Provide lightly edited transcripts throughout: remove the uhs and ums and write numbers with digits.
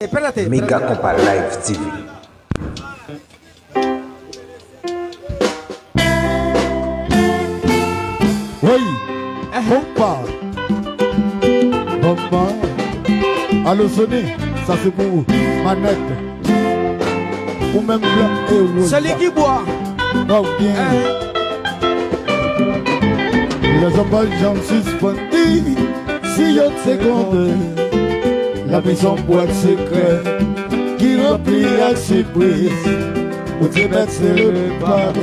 Mega Compa Live TV. Oui, Compa. Maman. Allô Sony, ça c'est pour vous. Manette. Ou même blanc et rouge. C'est lui qui boit. Oh bien. Les hommes j'en suspendus. Si y'a de secondes. La maison boîte secret qui remplit à surprise. Ou te mettre c'est le pape.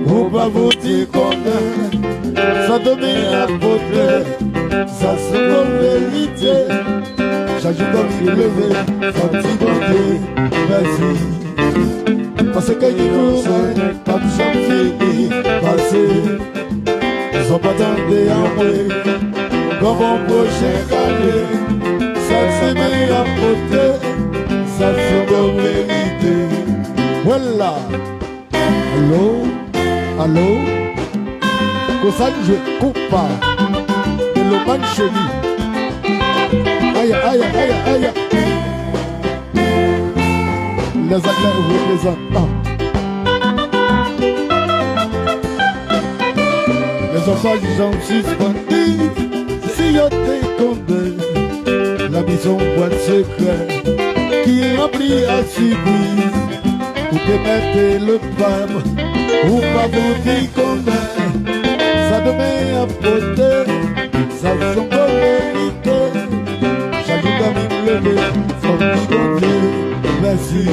Ou pas vous dire qu'on ça devient la beauté. Ça se trouve vérité. Chaque jour comme il levé, son petit bonté, merci. Parce que il courait, pas de champ fini, passé. Ils sont pas tendés à moi, comme mon prochain cadet. Ça se met à côté, ça se trouve vérité. Voilà. Allô, allô. Kosan je coupe pas. Et le man chéri. Aïe, aïe, aïe, aïe. Les Anglais représentent. Les enfants du genre suspendus. Si y'a des condés, la maison boîte secret qui remplit à surprise. Ou te mettez le pam, ou pas vous dire combien. Ça devient à côté, ça sont pas vérité. Chaque jour comme il levé, son petit Dieu, merci.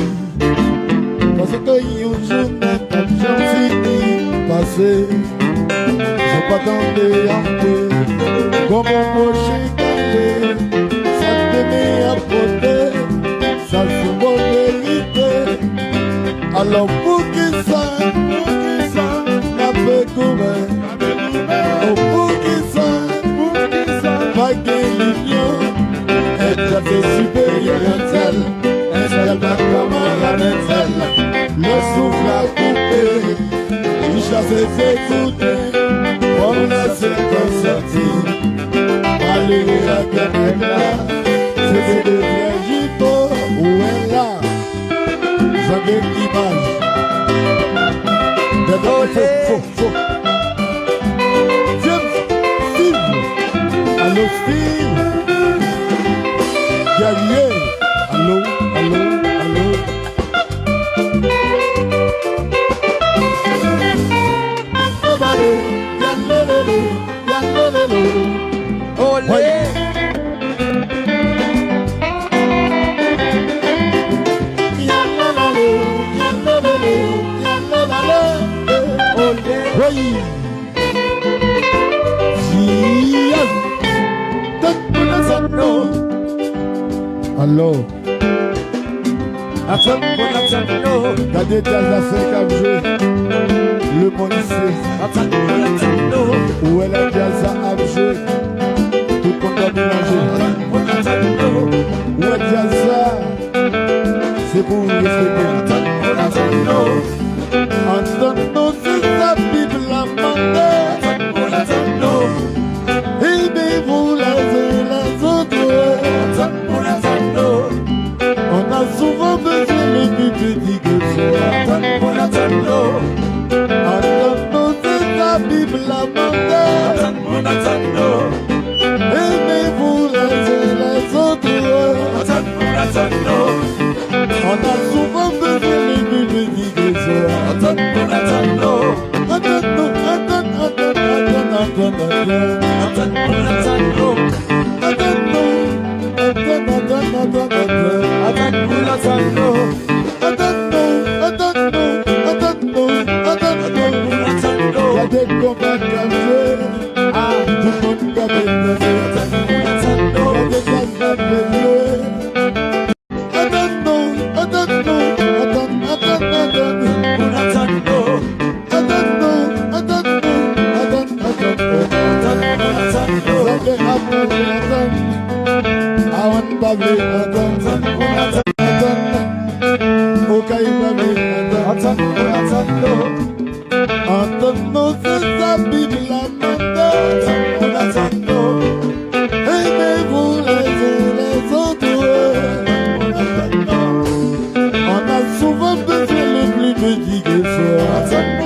Parce que yon journée, pas de gens fini, passé. Ils sont pas tendés à peu, comme un prochain café. Ça devient à côté, ça sont pas vérité. Alors pour qui ça, n'a fait couvert. Oh pour qui ça, pas qu'il l'union. Elle est supérieure à tel, elle est pas camarade à tel. Le souffle a coupé, il chasse ses écoutés. On a ses consentis, malheureux à Canada. C'est des vrais gigots, où est là? J'avais l'image. Faux. James, Steve. Allô, Steve. Guerrier. Allô. Olé. Oui. Allô. Regardez Jazz Afrique à jouer. Le policier. Où est la Jazz à jouer? Tout le monde a mélangé. Où est Jazz? C'est pour vous respecter. Entendons si la Bible la mandate. Aimez-vous les autres. On a souvent besoin le but de dire que entendons si la Bible la mandate. Aimez-vous les autres. On a souvent besoin le but de dire que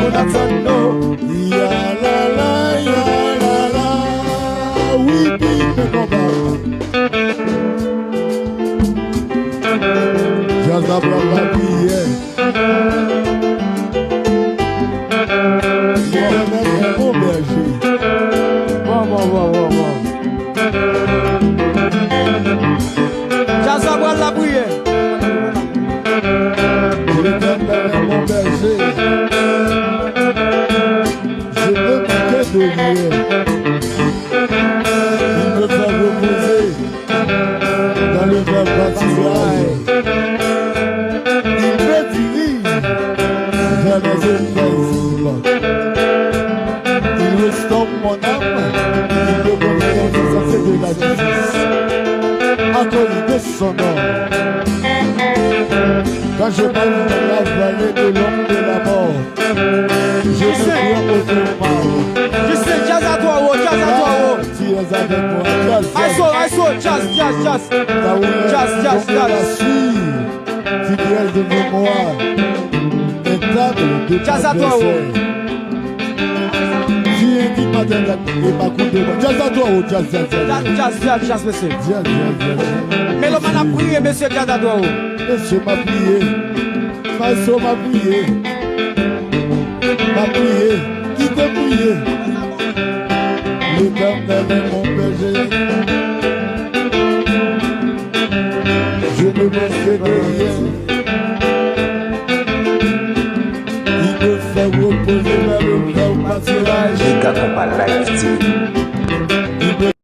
Bonazano, ya la la, oui, bim, combat. Jazabra la vie, l'éternel est mon berger. Bon. Jazabra la prière. L'éternel est mon berger. Je ne manquerai de rien. Il me fait reposer dans le vert pâturage. Il me dirige vers les eaux paisibles. Il restaure mon âme. Il me conduit dans les sentiers de la justice. À cause de son nom. Quand je marche dans la vallée de l'ombre de la mort, je ne crains aucun mal. Je sais, jazz à toi, Tu es avec moi, jazz. Tu es devant moi, une table de Jazz à toi, tu invites ma tête et ma coupe de moi. Jazz à toi, Jazz, monsieur. Jazz. Mais l'homme a prié, monsieur, jazz à toi. Monsieur m'a prié, ma soeur m'a prié, qui t'a prié? L'éternel est mon berger.